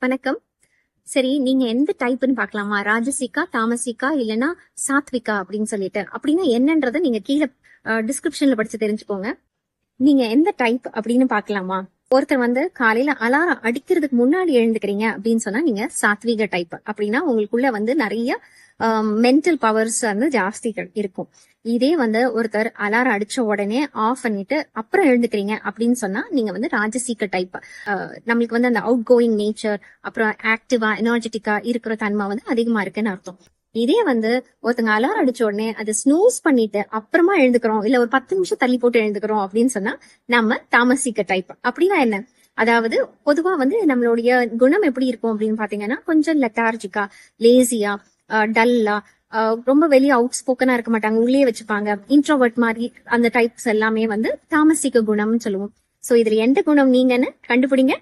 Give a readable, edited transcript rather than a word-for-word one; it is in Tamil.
வணக்கம். சரி, நீங்க எந்த டைப்னு பார்க்கலாமா? ராஜசிகா, தாமசிகா இல்லனா சாத்விகா அப்படின்னு சொல்லிட்டு. அப்படின்னா என்னன்றத நீங்க கீழ டிஸ்கிரிப்ஷன்ல படிச்சு தெரிஞ்சுக்கோங்க. நீங்க எந்த டைப் அப்படின்னு பார்க்கலாமா? ஒருத்தர் காலையில அலாரம் அடிக்கிறதுக்கு முன்னாடி எழுந்துக்கிறீங்க அப்படின்னு சொன்னா நீங்க சாத்விக டைப். அப்படின்னா உங்களுக்குள்ள நிறைய மென்டல் பவர்ஸ் ஜாஸ்தி இருக்கும். இதே ஒருத்தர் அலாரம் அடிச்ச உடனே ஆஃப் பண்ணிட்டு அப்புறம் எழுந்துக்கிறீங்க அப்படின்னு சொன்னா நீங்க ராஜசீக டைப். நம்மளுக்கு அந்த அவுட் கோயிங் நேச்சர், அப்புறம் ஆக்டிவா எனர்ஜெட்டிக்கா இருக்கிற தன்மை அதிகமா இருக்குன்னு அர்த்தம். இதே ஒருத்தங்க அலாரம் அடிச்ச உடனே அது ஸ்னூஸ் பண்ணிட்டு அப்புறமா எழுந்துக்கிறோம், இல்ல ஒரு 10 நிமிஷம் தள்ளி போட்டு எழுந்துக்கிறோம் அப்படின்னு சொன்னா நம்ம தாமசிக்க டைப். அப்படின்னா என்ன? அதாவது பொதுவா நம்மளுடைய குணம் எப்படி இருக்கும் அப்படின்னு பாத்தீங்கன்னா, கொஞ்சம் லெத்தார்ஜிக்கா, லேசியா, டல்லா, ரொம்ப வெளியே அவுட் ஸ்போக்கனா இருக்க மாட்டாங்க, உள்ளே வச்சுப்பாங்க. இன்ட்ரோவர்ட் மாதிரி அந்த டைப்ஸ் எல்லாமே தாமசிக்க குணம்னு சொல்லுவோம். சோ இதுல எந்த குணம் நீங்கன்னு கண்டுபிடிங்க.